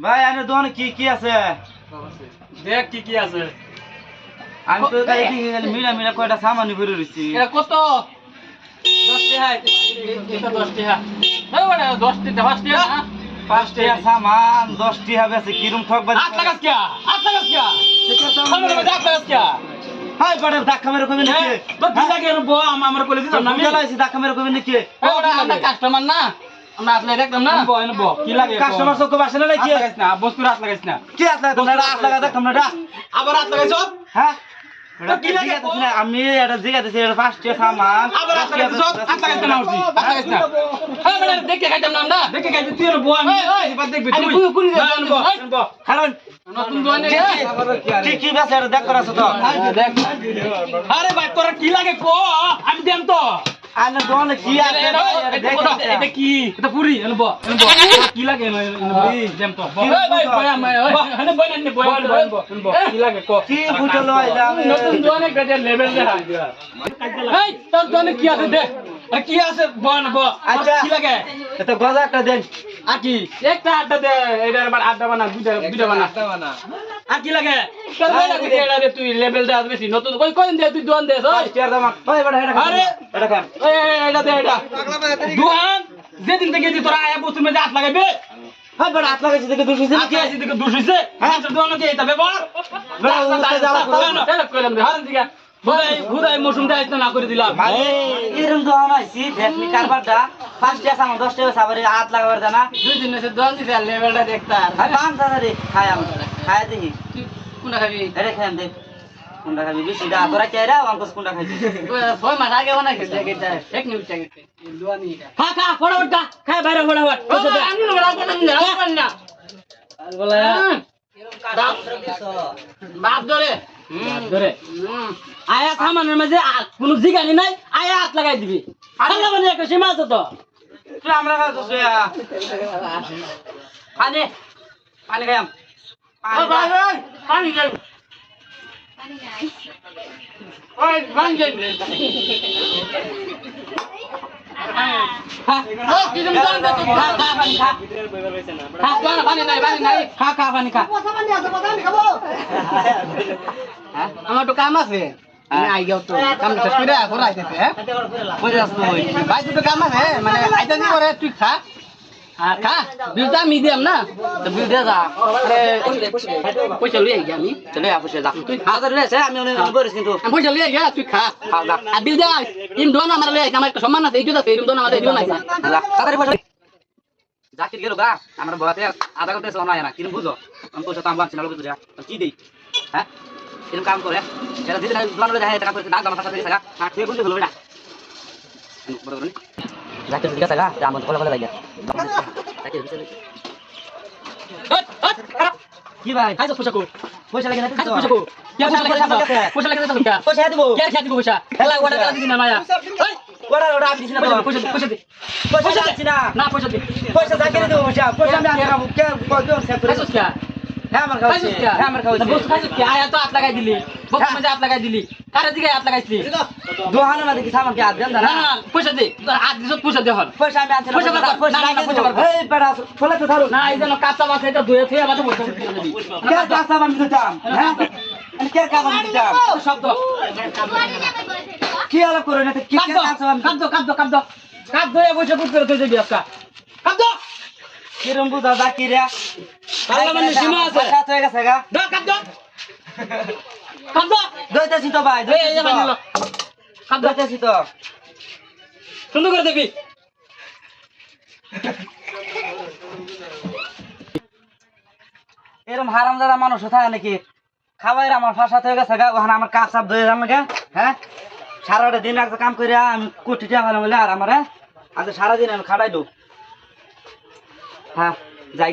ভাই আনে দোকানে কি কি আছে? দেখ কি কি আছে। আমি তো তাই মিলা মিলা কয়টা সামানি ভরে রইছি। এটা কত? 10 টাকা। এটা 10 টাকা। হ্যাঁ বড় 10 টাকা 5 টাকা না? 5 টাকা সামান 10 টাকা বেচে কিরম ঠকবাজি? 8 টাকা কি? 8 টাকা কি? খাবার মধ্যে 8 টাকা কি? হাই বড় ধাক্কা মেরে কইবেন নাকি? তো কি লাগে রে বউ আমার কইলে দিছ না আমি জ্বালাইছি ধাক্কা মেরে কইবেন নাকি? ওরা আমরা কাস্টমার না। আমরা আসলে দেখলাম না। বউ কি লাগে? কাস্টমার চোখ বাসে না নাকি? লাগাইছ না, বস্তু রাত লাগাইছ না। কি হাত লাগা তোমরা হাত লাগা দেখতাম না এটা? আবার রাত লাগাইছ? হ্যাঁ তো কি লাগে? আমি এটা জিগাতেছি এটা 5 টাকা সামান। আবার রাত লাগাইছ? হাত লাগাইছ না উঠি। হাত লাগাইছ না। হ্যাঁ বড় দেখে খাইতাম না আমরা। দেখে খাইতে তুই বউ আমি এবার দেখবি তুই। কুড়ি দে বউ। কারণ নতুন দোকানে কি কি বেচে এটা দেখ করাছ তো? দেখ। আরে ভাই তোরা কি লাগে কো? আমি দেম তো। আনে দোকানে কি আছে? এটা কি? এটা পুরি এনব। কি লাগে পুরি দেম তো। ভাই ভাই আমি হনে বই না বই কি লাগে কো? কি ফুটলো আইলা নতুন দোকানে গজে লেভেল দেখা। এই তোর দোকানে কি আছে দে। আর কি আছে বন ব। আচ্ছা কি লাগে? এটা গজা একটা দেন। আর কি? একটা আড্ডা দে। এটার আবার আড্ডা বানা দুইটা বানা। আর কি লাগে? তোর বই লাগে এটা রে তুই লেভেল দে বেশি নতুন কই কই দে তুই দোকান দে ওই। চেয়ার দাম ওই বড় এটা আরে এটা খান এই এটা দে এটা দোকান যেদিন থেকে যে তোরা আয়া বস্তুর মধ্যে হাত লাগাইবে হ্যাঁ বড় হাত লাগাইছি দেখে দুষ হইছে হাত লাগাইছি দেখে দোষ হইছে হ্যাঁ তোর দোকানে কি এটা ব্যবহার বড় উস্তাদ জ্বালা করো না সেলফ কইলাম রে হারান দিগা ঘুরাই মৌসুম দেয় না করে দিলাম এরকম দোকান আইছি ভেটনি কারবারটা 5 টাকা সামান 10 টাকা সাবারে হাত লাগাবার জানা দুই দিন এসে দোকান দিতে লেভেলটা দেখতা আর 5000 রে খায়াম খায়া দেখি কোনটা খাবি আরে খায়াম দে কোনটা খাবি বেশি দা তোরা চাইরা অঙ্কস কোনটা খাবি 6 মাস আগে বানাই খেতে গেছে এক নিউজ চাই দোকানি খা খা ফটাফট খা খায় বাইরে ফটাফট আমি না বলা বাপ ধরে ধরে আয়া সামানের মাঝে কোনো জিগানি নাই আয়া হাত লাগাই দিবি আল্লাহ মানে একটা সীমা আছে তো তুই আমরা কাছে শুয়া পানি পানি খায়াম পানি খাই ওই পানি খাই আমার তো কাম আছে আই যাও তো কাম শেষ করে ঘর আইতেছে হ্যাঁ বুঝে আসতো ভাই তো কাম আছে মানে আইতা দি করে তুই খা আর খা বিলটা মিডিয়াম না তো বিল দে যা পয়সা লই আই আমি চলে আপসে যা তুই খাওয়া ধরে আছে আমি অনেক বলিস কিন্তু আমি পয়সা লই আই তুই খা আর বিল দে ইম দোনা আমার লই আই আমার একটা সম্মান আছে এইটা তো এরকম দোনা আমাদের দিও না তাড়াতাড়ি পয়সা জাকির গেল গা আমার বহাতে আধা ঘন্টা সময় না কিরম বুঝো আমি পয়সা তো আমবাচ্ছি না লোক বুঝা কি দেই হ্যাঁ এরকম কাম করে এরা দিদি দোকান লয়ে যায় টাকা করে দাম দাম টাকা দিয়ে সাগা না ঠিক বুঝে হলো না বড় জাকির দিকে সাগা আমার বলে বলে লাগিয়া জাকির দিকে কি ভাই খাইছো পয়সা কো পয়সা লাগে না খাইছো পয়সা কো কে পয়সা লাগে তো পয়সা দিব কে খেয়ে দিব পয়সা খেলা ওটা দিলা দিদি না মায়া ওই ওরা ওরা আমি দিছি না পয়সা পয়সা দে পয়সা দিছি না না পয়সা দে পয়সা জাকির দিব পয়সা আমি আনলাম কে কত সেভ করে খাইছো কি হ্যাঁ আমার খাওয়াইছে হ্যাঁ আমার খাওয়াইছে বস খাইছো কি আয়া তো হাত লাগাই দিলি বস মধ্যে হাত লাগাই দিলি কারে দিকে হাত লাগাইছিলি দোহানো না দেখি সামান কি হাত দেন না না না পয়সা দে তোর হাত দিছ পয়সা দে হল পয়সা আমি আনছি পয়সা কর পয়সা না পয়সা কর এই বেড়া ফলে তো ধরো না এই যেন কাঁচা মাছ এটা ধুয়ে থুয়ে আমাদের বসে দিবি কে কাঁচা বান দিতাম হ্যাঁ কে কাঁচা বান দিতাম শব্দ কি আলাপ করে না কি কাঁচা বান কাঁদ ধরে বসে পুট করে তুই দিবি আজকা কাঁদ কিরম বুঝা জাকিরা পাল্লা মানে সীমা আছে সাত হয়ে গেছে গা দা কাঁদ দইতেছি তো ভাই দইতেছি তো সুন্দর করে দেখবি এরকম হারামজাদা মানুষ থাকে নাকি খাবাইর আমার ফাঁসাত হয়ে গেছে গা ওখানে আমার কাজ সাপ ধরে যান লাগে হ্যাঁ সারাটা দিন একটা কাম করে আমি কোটি টাকা পেলাম বলে আর আমার আজ সারাদিন আমি খাটাই দু হ্যাঁ যাই